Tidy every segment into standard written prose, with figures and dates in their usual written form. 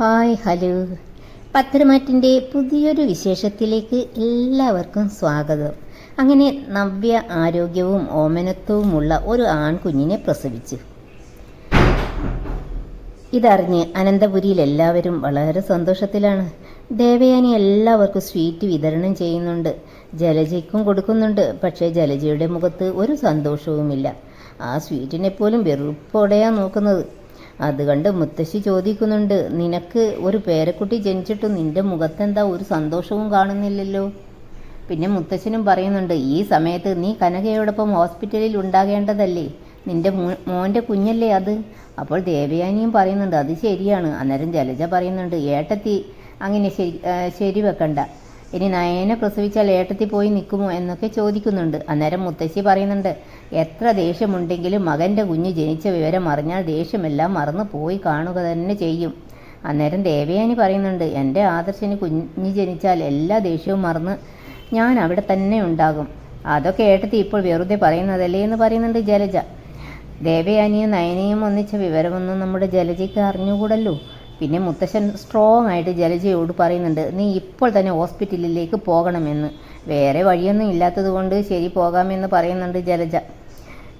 Hi hello, പത്തരമാറ്റിൻ്റെ പുതിയൊരു വിശേഷത്തിലേക്ക് എല്ലാവർക്കും സ്വാഗതം. അങ്ങനെ നവ്യ ആരോഗ്യവും ഓമനത്വവുമുള്ള ഒരു ആൺകുഞ്ഞിനെ പ്രസവിച്ചു. ഇതറിഞ്ഞ് അനന്തപുരിയിൽ എല്ലാവരും വളരെ സന്തോഷത്തിലാണ്. ദേവയാനി എല്ലാവർക്കും സ്വീറ്റ് വിതരണം ചെയ്യുന്നുണ്ട്, ജലജയ്ക്കും കൊടുക്കുന്നുണ്ട്. പക്ഷേ ജലജയുടെ മുഖത്ത് ഒരു സന്തോഷവുമില്ല. ആ സ്വീറ്റിനെ പോലും വെറുപ്പോടെയാണ് നോക്കുന്നത്. അത് കണ്ട് മുത്തശ്ശി ചോദിക്കുന്നുണ്ട്, നിനക്ക് ഒരു പേരക്കുട്ടി ജനിച്ചിട്ടും നിന്റെ മുഖത്തെന്താ ഒരു സന്തോഷവും കാണുന്നില്ലല്ലോ? പിന്നെ മുത്തശ്ശനും പറയുന്നുണ്ട്, ഈ സമയത്ത് നീ കനകയോടൊപ്പം ഹോസ്പിറ്റലിൽ ഉണ്ടാകേണ്ടതല്ലേ? നിന്റെ മോൻ്റെ കുഞ്ഞല്ലേ അത്? അപ്പോൾ ദേവയാനിയും പറയുന്നുണ്ട്, അത് ശരിയാണ്. അന്നേരം ജലജ പറയുന്നുണ്ട്, ഏട്ടത്തി അങ്ങനെ ശരി വെക്കണ്ട. ഇനി നയനെ പ്രസവിച്ചാൽ ഏട്ടത്തി പോയി നിൽക്കുമോ എന്നൊക്കെ ചോദിക്കുന്നുണ്ട്. അന്നേരം മുത്തശ്ശി പറയുന്നുണ്ട്, എത്ര ദേഷ്യമുണ്ടെങ്കിലും മകൻ്റെ കുഞ്ഞ് ജനിച്ച വിവരം അറിഞ്ഞാൽ ദേഷ്യമെല്ലാം മറന്നു പോയി കാണുക തന്നെ ചെയ്യും. അന്നേരം ദേവയാനി പറയുന്നുണ്ട്, എൻ്റെ ആദർശിന് കുഞ്ഞ് ജനിച്ചാൽ എല്ലാ ദേഷ്യവും മറന്ന് ഞാൻ അവിടെ തന്നെ ഉണ്ടാകും. അതൊക്കെ ഏട്ടത്തി ഇപ്പോൾ വെറുതെ പറയുന്നതല്ലേ എന്ന് പറയുന്നുണ്ട് ജലജ. ദേവയാനിയും നയനയും ഒന്നിച്ച വിവരമൊന്നും നമ്മുടെ ജലജയ്ക്ക് അറിഞ്ഞുകൂടല്ലോ. പിന്നെ മുത്തശ്ശൻ സ്ട്രോങ് ആയിട്ട് ജലജയോട് പറയുന്നുണ്ട്, നീ ഇപ്പോൾ തന്നെ ഹോസ്പിറ്റലിലേക്ക് പോകണമെന്ന്. വേറെ വഴിയൊന്നും ഇല്ലാത്തത് കൊണ്ട് ശരി പോകാമെന്ന് പറയുന്നുണ്ട് ജലജ.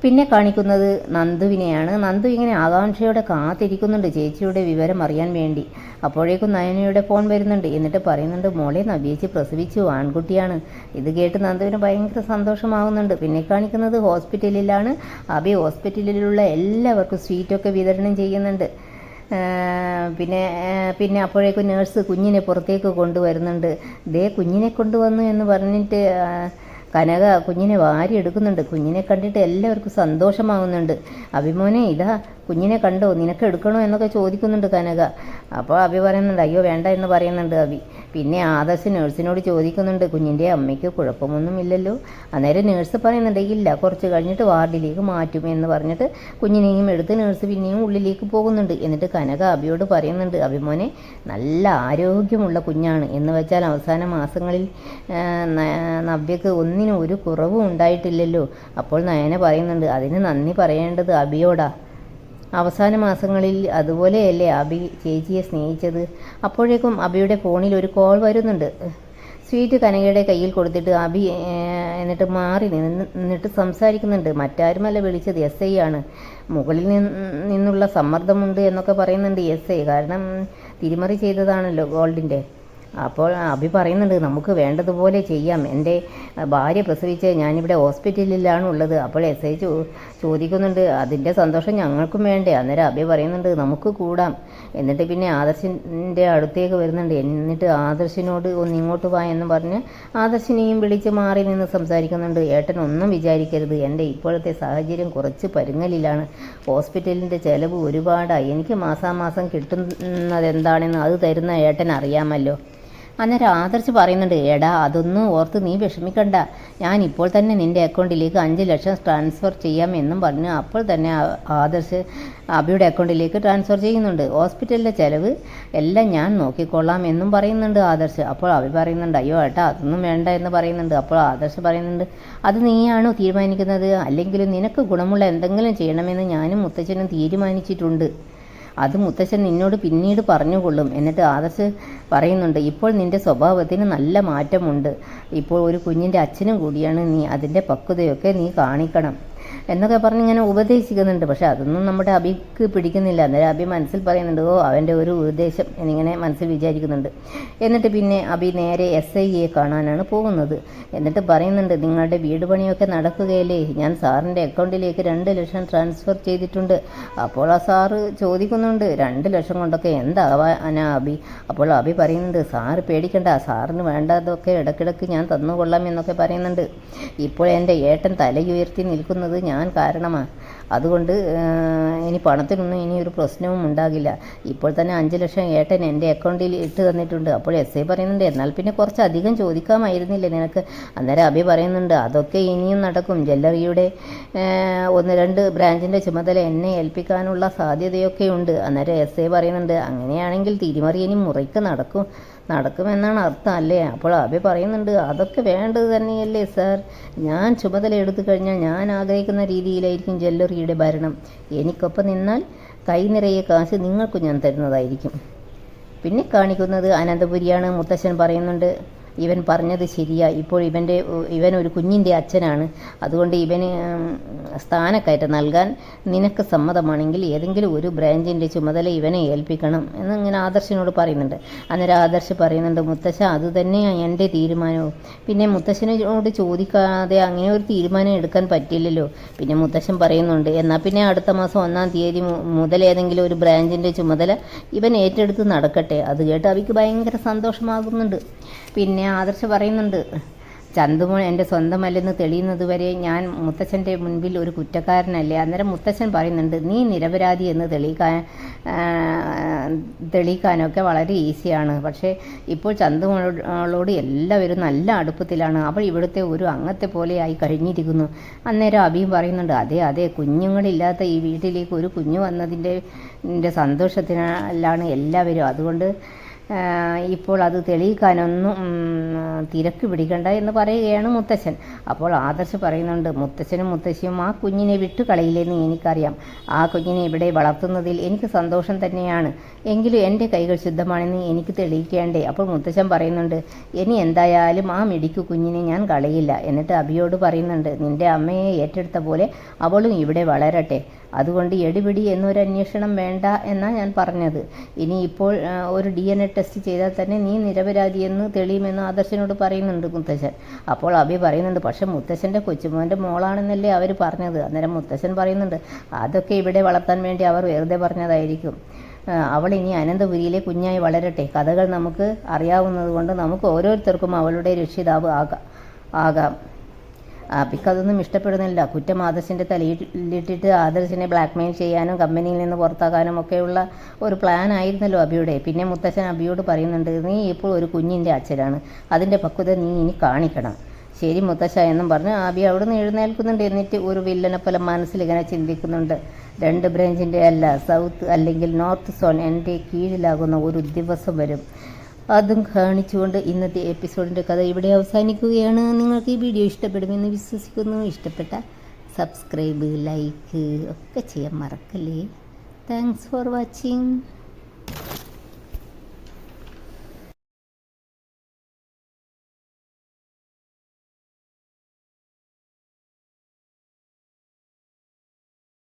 പിന്നെ കാണിക്കുന്നത് നന്ദുവിനെയാണ്. നന്ദു ഇങ്ങനെ ആകാംക്ഷയോടെ കാത്തിരിക്കുന്നുണ്ട് ചേച്ചിയുടെ വിവരം അറിയാൻ വേണ്ടി. അപ്പോഴേക്കും നയനയുടെ ഫോൺ വരുന്നുണ്ട്. എന്നിട്ട് പറയുന്നുണ്ട്, മോളെ നവ്യേച്ചി പ്രസവിച്ചു, ആൺകുട്ടിയാണ്. ഇത് കേട്ട് നന്ദുവിന് ഭയങ്കര സന്തോഷമാകുന്നുണ്ട്. പിന്നെ കാണിക്കുന്നത് ഹോസ്പിറ്റലിലാണ്. അബി ഹോസ്പിറ്റലിലുള്ള എല്ലാവർക്കും സ്വീറ്റൊക്കെ വിതരണം ചെയ്യുന്നുണ്ട്. പിന്നെ അപ്പോഴേക്കും നേഴ്സ് കുഞ്ഞിനെ പുറത്തേക്ക് കൊണ്ടുവരുന്നുണ്ട്. ദേ കുഞ്ഞിനെ കൊണ്ടുവന്നു എന്ന് പറഞ്ഞിട്ട് കനക കുഞ്ഞിനെ വാരി എടുക്കുന്നുണ്ട്. കുഞ്ഞിനെ കണ്ടിട്ട് എല്ലാവർക്കും സന്തോഷമാകുന്നുണ്ട്. അഭിമോനെ ഇതാ കുഞ്ഞിനെ കണ്ടോ, നിനക്ക് എടുക്കണോ എന്നൊക്കെ ചോദിക്കുന്നുണ്ട് കനക. അപ്പോൾ അഭി പറയുന്നുണ്ട്, അയ്യോ വേണ്ട എന്ന് പറയുന്നുണ്ട് അഭി. പിന്നെ ആദർശ് നേഴ്സിനോട് ചോദിക്കുന്നുണ്ട്, കുഞ്ഞിൻ്റെ അമ്മയ്ക്ക് കുഴപ്പമൊന്നുമില്ലല്ലോ? അന്നേരം നേഴ്സ് പറയുന്നുണ്ട്, ഇല്ല, കുറച്ച് കഴിഞ്ഞിട്ട് വാർഡിലേക്ക് മാറ്റും എന്ന് പറഞ്ഞിട്ട് കുഞ്ഞിനെയും എടുത്ത് നേഴ്സ് പിന്നെയും ഉള്ളിലേക്ക് പോകുന്നുണ്ട്. എന്നിട്ട് കനക അഭിയോട് പറയുന്നുണ്ട്, അഭിമോനെ നല്ല ആരോഗ്യമുള്ള കുഞ്ഞാണ്. എന്ന് വെച്ചാൽ അവസാന മാസങ്ങളിൽ നവ്യക്ക് ഒന്നിനും ഒരു കുറവും ഉണ്ടായിട്ടില്ലല്ലോ. അപ്പോൾ നയന പറയുന്നുണ്ട്, അതിന് നന്ദി പറയേണ്ടത് അഭിയോടാ. അവസാന മാസങ്ങളിൽ അതുപോലെയല്ലേ അബി ചേച്ചിയെ സ്നേഹിച്ചത്. അപ്പോഴേക്കും അബിയുടെ ഫോണിൽ ഒരു കോൾ വരുന്നുണ്ട്. സ്വീറ്റ് കനകയുടെ കയ്യിൽ കൊടുത്തിട്ട് അബി എന്നിട്ട് മാറി നിന്നിട്ട് സംസാരിക്കുന്നുണ്ട്. മറ്റാരുമല്ല വിളിച്ചത്, SI ആണ്. മുകളിൽ നിന്നുള്ള സമ്മർദ്ദമുണ്ട് എന്നൊക്കെ പറയുന്നുണ്ട് SI. കാരണം തിരിമറി ചെയ്തതാണല്ലോ ഗോൾഡിൻ്റെ. അപ്പോൾ അഭി പറയുന്നുണ്ട്, നമുക്ക് വേണ്ടതുപോലെ ചെയ്യാം. എൻ്റെ ഭാര്യ പ്രസവിച്ച് ഞാനിവിടെ ഹോസ്പിറ്റലിലാണ് ഉള്ളത്. അപ്പോൾ SI ചോദിക്കുന്നുണ്ട്, അതിൻ്റെ സന്തോഷം ഞങ്ങൾക്കും വേണ്ടേ? അന്നേരം അഭി പറയുന്നുണ്ട്, നമുക്ക് കൂടാം. എന്നിട്ട് പിന്നെ ആദർശിൻ്റെ അടുത്തേക്ക് വരുന്നുണ്ട്. എന്നിട്ട് ആദർശിനോട് ഒന്നിങ്ങോട്ട് വാ എന്ന് പറഞ്ഞ് ആദർശിനെയും വിളിച്ച് മാറി നിന്ന് സംസാരിക്കുന്നുണ്ട്. ഏട്ടൻ ഒന്നും വിചാരിക്കരുത്, എൻ്റെ ഇപ്പോഴത്തെ സാഹചര്യം കുറച്ച് പരുങ്ങലിലാണ്. ഹോസ്പിറ്റലിൻ്റെ ചിലവ് ഒരുപാടായി. എനിക്ക് മാസാമാസം കിട്ടുന്നതെന്താണെന്ന് അത് തരുന്ന ഏട്ടൻ അറിയാമല്ലോ. അന്നേരം ആദർശ് പറയുന്നുണ്ട്, എടാ അതൊന്നും ഓർത്ത് നീ വിഷമിക്കണ്ട, ഞാൻ ഇപ്പോൾ തന്നെ നിൻ്റെ അക്കൗണ്ടിലേക്ക് 5 ലക്ഷം ട്രാൻസ്ഫർ ചെയ്യാമെന്നും പറഞ്ഞ് അപ്പോൾ തന്നെ ആദർശ് അബിയുടെ അക്കൗണ്ടിലേക്ക് ട്രാൻസ്ഫർ ചെയ്യുന്നുണ്ട്. ഹോസ്പിറ്റലിലെ ചിലവ് എല്ലാം ഞാൻ നോക്കിക്കൊള്ളാം എന്നും പറയുന്നുണ്ട് ആദർശ്. അപ്പോൾ അബി പറയുന്നുണ്ട്, അയ്യോ ഏട്ടാ അതൊന്നും വേണ്ട എന്ന് പറയുന്നുണ്ട്. അപ്പോൾ ആദർശ് പറയുന്നുണ്ട്, അത് നീയാണോ തീരുമാനിക്കുന്നത്? അല്ലെങ്കിലും നിനക്ക് ഗുണമുള്ള എന്തെങ്കിലും ചെയ്യണമെന്ന് ഞാനും മുത്തച്ഛനും തീരുമാനിച്ചിട്ടുണ്ട്. അത് മുത്തച്ഛൻ നിന്നോട് പിന്നീട് പറഞ്ഞുകൊള്ളും. എന്നിട്ട് ആദർശ് പറയുന്നുണ്ട്, ഇപ്പോൾ നിൻ്റെ സ്വഭാവത്തിന് നല്ല മാറ്റമുണ്ട്. ഇപ്പോൾ ഒരു കുഞ്ഞിൻ്റെ അച്ഛനും കൂടിയാണ് നീ. അതിൻ്റെ പക്വതയൊക്കെ നീ കാണിക്കണം എന്നൊക്കെ പറഞ്ഞ് ഇങ്ങനെ ഉപദേശിക്കുന്നുണ്ട്. പക്ഷെ അതൊന്നും നമ്മുടെ അബിക്ക് പിടിക്കുന്നില്ല. അന്നേരം അബി മനസ്സിൽ പറയുന്നുണ്ട്, ഓ അവൻ്റെ ഒരു ഉപദേശം എന്നിങ്ങനെ മനസ്സിൽ വിചാരിക്കുന്നുണ്ട്. എന്നിട്ട് പിന്നെ അബി നേരെ SIയെ കാണാനാണ് പോകുന്നത്. എന്നിട്ട് പറയുന്നുണ്ട്, നിങ്ങളുടെ വീട് പണിയൊക്കെ നടക്കുകയല്ലേ? ഞാൻ സാറിൻ്റെ അക്കൗണ്ടിലേക്ക് 2 ലക്ഷം ട്രാൻസ്ഫർ ചെയ്തിട്ടുണ്ട്. അപ്പോൾ ആ സാറ് ചോദിക്കുന്നുണ്ട്, 2 ലക്ഷം കൊണ്ടൊക്കെ എന്താവാനാ അബി? അപ്പോൾ അബി പറയുന്നുണ്ട്, സാറ് പേടിക്കണ്ട, സാറിന് വേണ്ടതൊക്കെ ഇടയ്ക്കിടയ്ക്ക് ഞാൻ തന്നുകൊള്ളാം എന്നൊക്കെ പറയുന്നുണ്ട്. ഇപ്പോൾ എൻ്റെ ഏട്ടൻ തലയുയർത്തി നിൽക്കുന്നത് ഞാൻ കാരണമാണ്. അതുകൊണ്ട് ഇനി പണത്തിനൊന്നും ഇനി ഒരു പ്രശ്നവും ഉണ്ടാകില്ല. ഇപ്പോൾ തന്നെ 5 ലക്ഷം ഏട്ടൻ എൻ്റെ അക്കൗണ്ടിൽ ഇട്ട് തന്നിട്ടുണ്ട്. അപ്പോൾ SI പറയുന്നുണ്ട്, എന്നാൽ പിന്നെ കുറച്ച് അധികം ചോദിക്കാമായിരുന്നില്ലേ നിനക്ക്? അന്നേരം അബി പറയുന്നുണ്ട്, അതൊക്കെ ഇനിയും നടക്കും. ജ്വല്ലറിയുടെ 1-2 ബ്രാഞ്ചിൻ്റെ ചുമതല എന്നെ ഏൽപ്പിക്കാനുള്ള സാധ്യതയൊക്കെയുണ്ട്. അന്നേരം SI പറയുന്നുണ്ട്, അങ്ങനെയാണെങ്കിൽ തിരിമറി ഇനി മുറയ്ക്ക് നടക്കുമെന്നാണ് അർത്ഥം അല്ലേ? അപ്പോൾ അബി പറയുന്നുണ്ട്, അതൊക്കെ വേണ്ടത് തന്നെയല്ലേ സാർ? ഞാൻ ചുമതല എടുത്തു കഴിഞ്ഞാൽ ഞാൻ ആഗ്രഹിക്കുന്ന രീതിയിലായിരിക്കും ജ്വല്ലറിയുടെ ഭരണം. എനിക്കൊപ്പം നിന്നാൽ കൈ നിറയെ കാശ് നിങ്ങൾക്കും ഞാൻ തരുന്നതായിരിക്കും. പിന്നെ കാണിക്കുന്നത് അനന്തപുരിയാണ്. മുത്തശ്ശൻ പറയുന്നുണ്ട് ഇവൻ പറഞ്ഞത് ശരിയാ, ഇപ്പോൾ ഇവൻ ഒരു കുഞ്ഞിൻ്റെ അച്ഛനാണ്, അതുകൊണ്ട് ഇവന് സ്ഥാനക്കയറ്റം നൽകാൻ നിനക്ക് സമ്മതമാണെങ്കിൽ ഏതെങ്കിലും ഒരു ബ്രാഞ്ചിൻ്റെ ചുമതല ഇവനെ ഏൽപ്പിക്കണം എന്ന് ഇങ്ങനെ ആദർശിനോട് പറയുന്നുണ്ട്. അന്നേരം ആദർശ് പറയുന്നുണ്ട് മുത്തശ്ശ അതുതന്നെയാണ് എൻ്റെ തീരുമാനവും. പിന്നെ മുത്തശ്ശനോട് ചോദിക്കാതെ അങ്ങനെ ഒരു തീരുമാനം എടുക്കാൻ പറ്റില്ലല്ലോ. പിന്നെ മുത്തശ്ശൻ പറയുന്നുണ്ട് എന്നാൽ പിന്നെ അടുത്ത മാസം 1-ാം തീയതി മുതൽ ഏതെങ്കിലും ഒരു ബ്രാഞ്ചിൻ്റെ ചുമതല ഇവൻ ഏറ്റെടുത്ത് നടക്കട്ടെ. അത് കേട്ട് അവയ്ക്ക് ഭയങ്കര സന്തോഷമാകുന്നുണ്ട്. പിന്നെ ആദർശ് പറയുന്നുണ്ട് ചന്തുമോൻ എൻ്റെ സ്വന്തമല്ലെന്ന് തെളിയുന്നത് വരെ ഞാൻ മുത്തച്ഛൻ്റെ മുൻപിൽ ഒരു കുറ്റക്കാരനല്ലേ. അന്നേരം മുത്തച്ഛൻ പറയുന്നുണ്ട് നീ നിരപരാധി എന്ന് തെളിയിക്കാനൊക്കെ വളരെ ഈസിയാണ്. പക്ഷേ ഇപ്പോൾ ചന്തുമോളോട് എല്ലാവരും നല്ല അടുപ്പത്തിലാണ്. അവൾ ഇവിടുത്തെ ഒരു അംഗത്തെ പോലെയായി കഴിഞ്ഞിരിക്കുന്നു. അന്നേരം അഭിയും പറയുന്നുണ്ട് അതെ കുഞ്ഞുങ്ങളില്ലാത്ത ഈ വീട്ടിലേക്ക് ഒരു കുഞ്ഞു വന്നതിൻ്റെ സന്തോഷത്തിലാണ് എല്ലാവരും. അതുകൊണ്ട് ഇപ്പോൾ അത് തെളിയിക്കാനൊന്നും തിരക്ക് പിടിക്കണ്ട എന്ന് പറയുകയാണ് മുത്തശ്ശൻ. അപ്പോൾ ആദർശ് പറയുന്നുണ്ട് മുത്തശ്ശനും മുത്തശ്ശിയും ആ കുഞ്ഞിനെ വിട്ടുകളയില്ലെന്ന് എനിക്കറിയാം. ആ കുഞ്ഞിനെ ഇവിടെ വളർത്തുന്നതിൽ എനിക്ക് സന്തോഷം തന്നെയാണ്. എങ്കിലും എൻ്റെ കൈകൾ ശുദ്ധമാണെന്ന് എനിക്ക് തെളിയിക്കേണ്ടേ. അപ്പോൾ മുത്തശ്ശൻ പറയുന്നുണ്ട് ഇനി എന്തായാലും ആ മിടിക്കു കുഞ്ഞിനെ ഞാൻ കളയില്ല. എന്നിട്ട് അഭിയോട് പറയുന്നുണ്ട് നിൻ്റെ അമ്മയെ ഏറ്റെടുത്ത പോലെ അവളും ഇവിടെ വളരട്ടെ. അതുകൊണ്ട് എടിപിടി എന്നൊരു അന്വേഷണം വേണ്ട എന്നാണ് ഞാൻ പറഞ്ഞത്. ഇനി ഇപ്പോൾ ഒരു DNA ടെസ്റ്റ് ചെയ്താൽ തന്നെ നീ നിരപരാധിയെന്ന് തെളിയുമെന്ന് ആദർശനോട് പറയുന്നുണ്ട് മുത്തശ്ശൻ. അപ്പോൾ അഭി പറയുന്നുണ്ട് പക്ഷെ മുത്തശ്ശൻ്റെ കൊച്ചുമോൻ്റെ മോളാണെന്നല്ലേ അവർ പറഞ്ഞത്. അന്നേരം മുത്തശ്ശൻ പറയുന്നുണ്ട് അതൊക്കെ ഇവിടെ വളർത്താൻ വേണ്ടി അവർ വെറുതെ പറഞ്ഞതായിരിക്കും. അവൾ ഇനി അനന്തപുരിയിലെ കുഞ്ഞായി വളരട്ടെ. കഥകൾ നമുക്ക് അറിയാവുന്നത് കൊണ്ട് നമുക്ക് ഓരോരുത്തർക്കും അവളുടെ രക്ഷിതാവ് ആകാം. അഭിക്ക് അതൊന്നും ഇഷ്ടപ്പെടുന്നില്ല. കുറ്റം ആദർശിൻ്റെ തലയിലിട്ടിട്ട് ആദർശിനെ ബ്ലാക്ക്മെയിൽ ചെയ്യാനും കമ്പനിയിൽ നിന്ന് പുറത്താക്കാനും ഒക്കെയുള്ള ഒരു പ്ലാൻ ആയിരുന്നല്ലോ അഭിയുടെ. പിന്നെ മുത്തശ്ശൻ അഭിയോട് പറയുന്നുണ്ട് നീ ഇപ്പോൾ ഒരു കുഞ്ഞിൻ്റെ അച്ഛനാണ്, അതിൻ്റെ പക്വത നീ ഇനി കാണിക്കണം. ശരി മുത്തശ്ശ എന്നും പറഞ്ഞ് അഭി അവിടെ നിന്ന് എഴുന്നേൽക്കുന്നുണ്ട്. എന്നിട്ട് ഒരു വില്ലനെ പോലെ മനസ്സിലിങ്ങനെ ചിന്തിക്കുന്നുണ്ട് 2 ബ്രാഞ്ചിൻ്റെ അല്ല സൗത്ത് അല്ലെങ്കിൽ നോർത്ത് സോൺ എൻ്റെ കീഴിലാകുന്ന ഒരു ദിവസം വരും. അതും കാണിച്ചുകൊണ്ട് ഇന്നത്തെ എപ്പിസോഡിൻ്റെ കഥ ഇവിടെ അവസാനിക്കുകയാണ്. നിങ്ങൾക്ക് ഈ വീഡിയോ ഇഷ്ടപ്പെടുമെന്ന് വിശ്വസിക്കുന്നു. ഇഷ്ടപ്പെട്ട സബ്സ്ക്രൈബ് ലൈക്ക് ഒക്കെ ചെയ്യാൻ മറക്കല്ലേ. Thanks for watching.